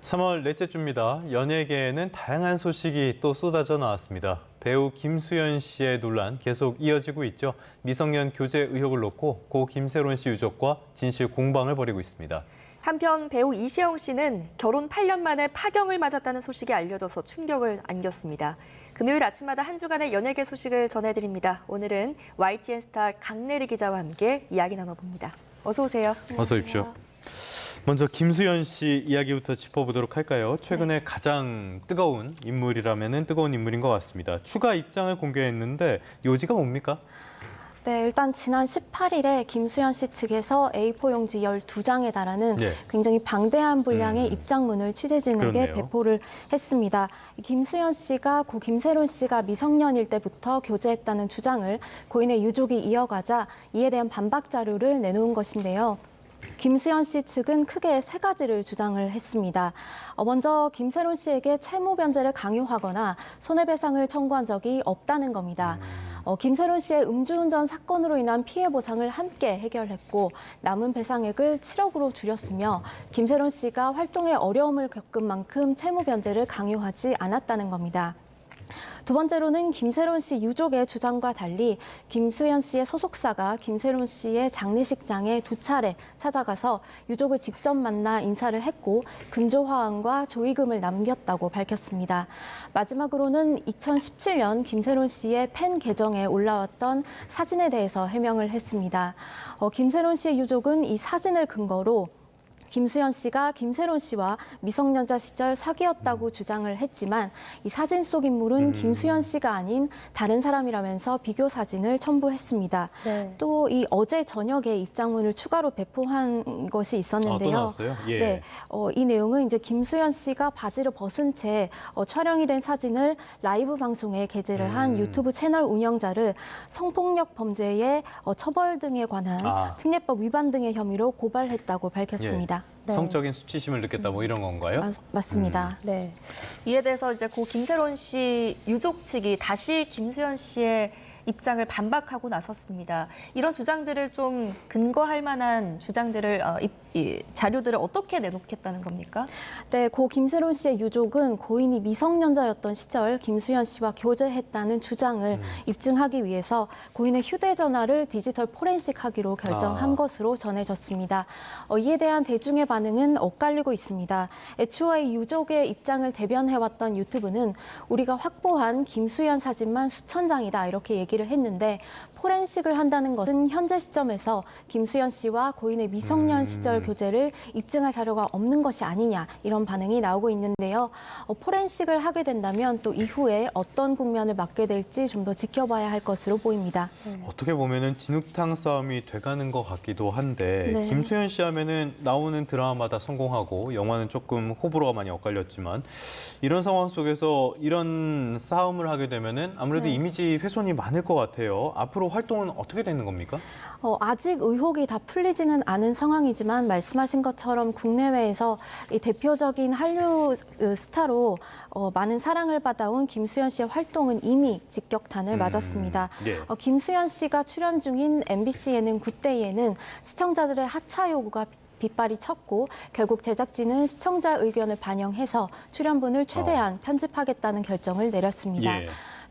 3월 넷째 주입니다. 연예계에는 다양한 소식이 또 쏟아져 나왔습니다. 배우 김수현 씨의 논란 계속 이어지고 있죠. 미성년 교제 의혹을 놓고 고 김세론 씨 유족과 진실 공방을 벌이고 있습니다. 한편 배우 이시영 씨는 결혼 8년 만에 파경을 맞았다는 소식이 알려져서 충격을 안겼습니다. 금요일 아침마다 한 주간의 연예계 소식을 전해드립니다. 오늘은 YTN 스타 강내리 기자와 함께 이야기 나눠봅니다. 어서 오세요. 어서 오십시오. 먼저 김수현 씨 이야기부터 짚어보도록 할까요? 최근에 가장 뜨거운 인물이라면 뜨거운 인물인 것 같습니다. 추가 입장을 공개했는데 요지가 뭡니까? 네, 일단 지난 18일에 김수현 씨 측에서 A4 용지 12장에 달하는 굉장히 방대한 분량의 입장문을 취재진에게 배포를 했습니다. 김수현 씨가 고 김세론 씨가 미성년일 때부터 교제했다는 주장을 고인의 유족이 이어가자 이에 대한 반박 자료를 내놓은 것인데요. 김수현 씨 측은 크게 세 가지를 주장을 했습니다. 먼저 김세론 씨에게 채무 변제를 강요하거나 손해배상을 청구한 적이 없다는 겁니다. 김세론 씨의 음주운전 사건으로 인한 피해 보상을 함께 해결했고 남은 배상액을 7억으로 줄였으며 김세론 씨가 활동에 어려움을 겪은 만큼 채무 변제를 강요하지 않았다는 겁니다. 두 번째로는 김세론 씨 유족의 주장과 달리 김수현 씨의 소속사가 김세론 씨의 장례식장에 2차례 찾아가서 유족을 직접 만나 인사를 했고 금조화환과 조의금을 남겼다고 밝혔습니다. 마지막으로는 2017년 김세론 씨의 팬 계정에 올라왔던 사진에 대해서 해명을 했습니다. 김세론 씨의 유족은 이 사진을 근거로 김수현 씨가 김세론 씨와 미성년자 시절 사귀었다고 주장을 했지만 이 사진 속 인물은 김수현 씨가 아닌 다른 사람이라면서 비교 사진을 첨부했습니다. 네. 또 이 어제 저녁에 입장문을 추가로 배포한 것이 있었는데요. 또 나왔어요? 예. 네, 이 내용은 이제 김수현 씨가 바지를 벗은 채 촬영이 된 사진을 라이브 방송에 게재를 한 유튜브 채널 운영자를 성폭력 범죄의 처벌 등에 관한 특례법 위반 등의 혐의로 고발했다고 밝혔습니다. 네. 성적인 수치심을 느꼈다 뭐 이런 건가요? 맞습니다. 네. 이에 대해서 이제 고 김세론 씨 유족 측이 다시 김수현 씨의 입장을 반박하고 나섰습니다. 이런 주장들을 좀 근거할 만한 주장들을 자료들을 어떻게 내놓겠다는 겁니까? 네, 고 김세론 씨의 유족은 고인이 미성년자였던 시절 김수현 씨와 교제했다는 주장을 입증하기 위해서 고인의 휴대전화를 디지털 포렌식하기로 결정한 것으로 전해졌습니다. 이에 대한 대중의 반응은 엇갈리고 있습니다. 애초에 유족의 입장을 대변해왔던 유튜브는 우리가 확보한 김수현 사진만 수천 장이다 이렇게 얘기를 했는데 포렌식을 한다는 것은 현재 시점에서 김수현 씨와 고인의 미성년 시절 교제를 입증할 자료가 없는 것이 아니냐 이런 반응이 나오고 있는데요. 포렌식을 하게 된다면 또 이후에 어떤 국면을 맞게 될지 좀 더 지켜봐야 할 것으로 보입니다. 어떻게 보면은 진흙탕 싸움이 돼가는 것 같기도 한데 김수현 씨 하면은 나오는 드라마마다 성공하고 영화는 조금 호불호가 많이 엇갈렸지만 이런 상황 속에서 이런 싸움을 하게 되면은 아무래도 이미지 훼손이 많을 것 같아요. 앞으로 활동은 어떻게 되는 겁니까? 아직 의혹이 다 풀리지는 않은 상황이지만 말씀하신 것처럼 국내외에서 이 대표적인 한류 스타로 많은 사랑을 받아온 김수현 씨의 활동은 이미 직격탄을 맞았습니다. 김수현 씨가 출연 중인 MBC 예능 굿데이에는 시청자들의 하차 요구가 빗발이 쳤고 결국 제작진은 시청자 의견을 반영해서 출연분을 최대한 편집하겠다는 결정을 내렸습니다.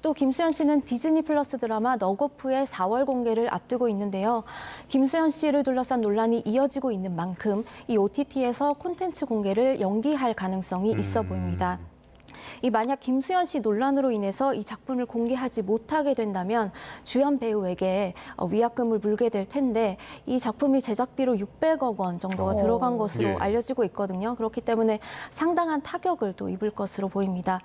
또 김수현 씨는 디즈니 플러스 드라마 넉오프의 4월 공개를 앞두고 있는데요. 김수현 씨를 둘러싼 논란이 이어지고 있는 만큼 이 OTT에서 콘텐츠 공개를 연기할 가능성이 있어 보입니다. 만약 김수현 씨 논란으로 인해서 이 작품을 공개하지 못하게 된다면 주연 배우에게 위약금을 물게 될 텐데 이 작품이 제작비로 600억 원 정도가 들어간 것으로 알려지고 있거든요. 그렇기 때문에 상당한 타격을 또 입을 것으로 보입니다.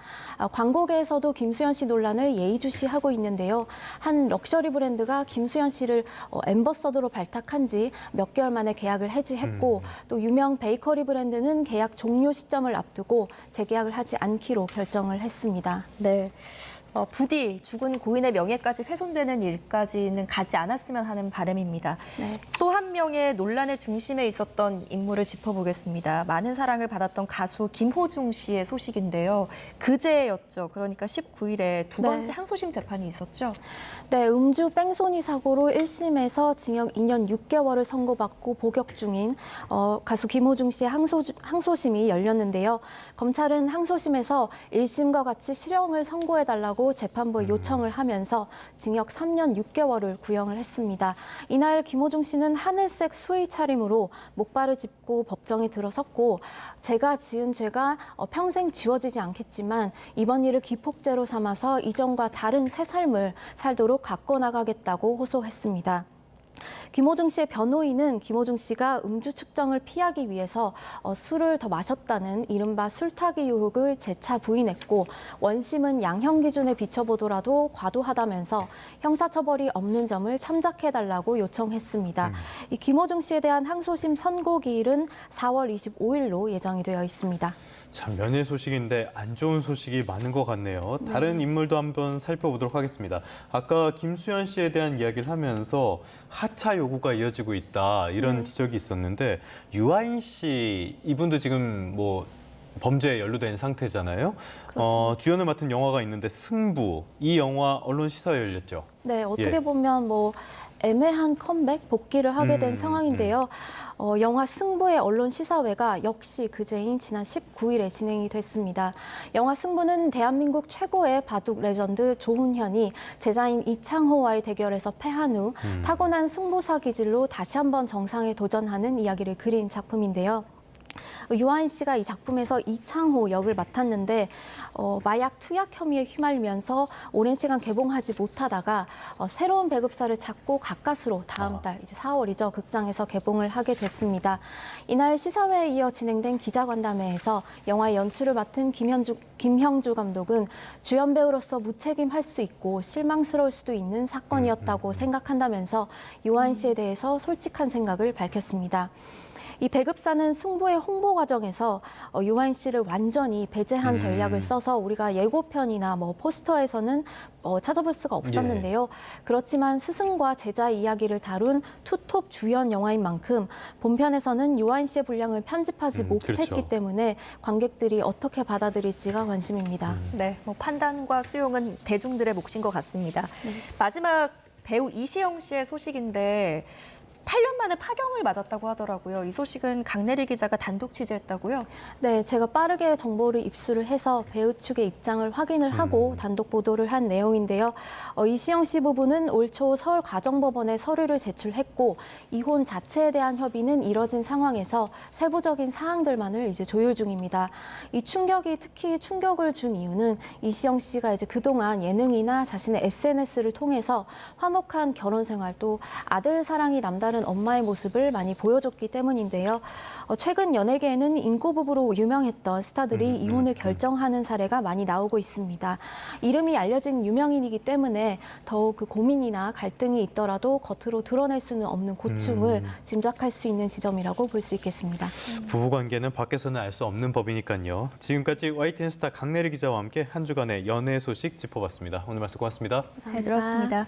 광고계에서도 김수현 씨 논란을 예의주시하고 있는데요. 한 럭셔리 브랜드가 김수현 씨를 앰버서더로 발탁한 지 몇 개월 만에 계약을 해지했고 또 유명 베이커리 브랜드는 계약 종료 시점을 앞두고 재계약을 하지 않기로 결정을 했습니다. 네. 부디 죽은 고인의 명예까지 훼손되는 일까지는 가지 않았으면 하는 바람입니다. 네. 또 한 명의 논란의 중심에 있었던 인물을 짚어보겠습니다. 많은 사랑을 받았던 가수 김호중 씨의 소식인데요. 그제였죠. 그러니까 19일에 두 번째 네. 항소심 재판이 있었죠. 네, 음주 뺑소니 사고로 1심에서 징역 2년 6개월을 선고받고 복역 중인 가수 김호중 씨의 항소심이 열렸는데요. 검찰은 항소심에서 1심과 같이 실형을 선고해달라고 재판부에 요청을 하면서 징역 3년 6개월을 구형을 했습니다. 이날 김호중 씨는 하늘색 수의 차림으로 목발을 짚고 법정에 들어섰고 제가 지은 죄가 평생 지워지지 않겠지만 이번 일을 기폭제로 삼아서 이전과 다른 새 삶을 살도록 바꿔나가겠다고 호소했습니다. 김호중 씨의 변호인은 김호중 씨가 음주 측정을 피하기 위해서 술을 더 마셨다는 이른바 술타기 의혹을 재차 부인했고 원심은 양형 기준에 비춰보더라도 과도하다면서 형사처벌이 없는 점을 참작해달라고 요청했습니다. 이 김호중 씨에 대한 항소심 선고 기일은 4월 25일로 예정이 되어 있습니다. 참 면회 소식인데 안 좋은 소식이 많은 것 같네요. 다른 인물도 한번 살펴보도록 하겠습니다. 아까 김수현 씨에 대한 이야기를 하면서 하차 요구가 이어지고 있다 이런 지적이 있었는데 유아인 씨 이분도 지금 뭐 범죄에 연루된 상태잖아요. 주연을 맡은 영화가 있는데 승부 이 영화 언론 시사회 열렸죠. 네, 어떻게 보면 뭐 애매한 컴백, 복귀를 하게 된 상황인데요. 영화 승부의 언론 시사회가 역시 그제인 지난 19일에 진행이 됐습니다. 영화 승부는 대한민국 최고의 바둑 레전드 조훈현이 제자인 이창호와의 대결에서 패한 후 타고난 승부사 기질로 다시 한번 정상에 도전하는 이야기를 그린 작품인데요. 유아인 씨가 이 작품에서 이창호 역을 맡았는데 마약 투약 혐의에 휘말리면서 오랜 시간 개봉하지 못하다가 새로운 배급사를 찾고 가까스로 다음 달 이제 4월이죠. 극장에서 개봉을 하게 됐습니다. 이날 시사회에 이어 진행된 기자간담회에서 영화의 연출을 맡은 김형주 감독은 주연 배우로서 무책임할 수 있고 실망스러울 수도 있는 사건이었다고 생각한다면서 유아인 씨에 대해서 솔직한 생각을 밝혔습니다. 이 배급사는 승부의 홍보 과정에서 유아인 씨를 완전히 배제한 전략을 써서 우리가 예고편이나 뭐 포스터에서는 찾아볼 수가 없었는데요. 그렇지만 스승과 제자의 이야기를 다룬 투톱 주연 영화인 만큼 본편에서는 유아인 씨의 분량을 편집하지 못했기 그렇죠. 때문에 관객들이 어떻게 받아들일지가 관심입니다. 네, 뭐 판단과 수용은 대중들의 몫인 것 같습니다. 마지막 배우 이시영 씨의 소식인데 8년 만에 파경을 맞았다고 하더라고요. 이 소식은 강내리 기자가 단독 취재했다고요? 네, 제가 빠르게 정보를 입수를 해서 배우 측의 입장을 확인을 하고 단독 보도를 한 내용인데요. 이시영 씨 부부는 올 초 서울가정법원에 서류를 제출했고 이혼 자체에 대한 협의는 이뤄진 상황에서 세부적인 사항들만을 이제 조율 중입니다. 이 충격이 특히 충격을 준 이유는 이시영 씨가 이제 그동안 예능이나 자신의 SNS를 통해서 화목한 결혼 생활 또 아들 사랑이 남다른 엄마의 모습을 많이 보여줬기 때문인데요. 최근 연예계에는 인고 부부로 유명했던 스타들이 이혼을 결정하는 사례가 많이 나오고 있습니다. 이름이 알려진 유명인이기 때문에 더욱 그 고민이나 갈등이 있더라도 겉으로 드러낼 수는 없는 고충을 짐작할 수 있는 지점이라고 볼 수 있겠습니다. 부부관계는 밖에서는 알 수 없는 법이니까요. 지금까지 YTN 스타 강내리 기자와 함께 한 주간의 연애 소식 짚어봤습니다. 오늘 말씀 고맙습니다. 잘 들었습니다.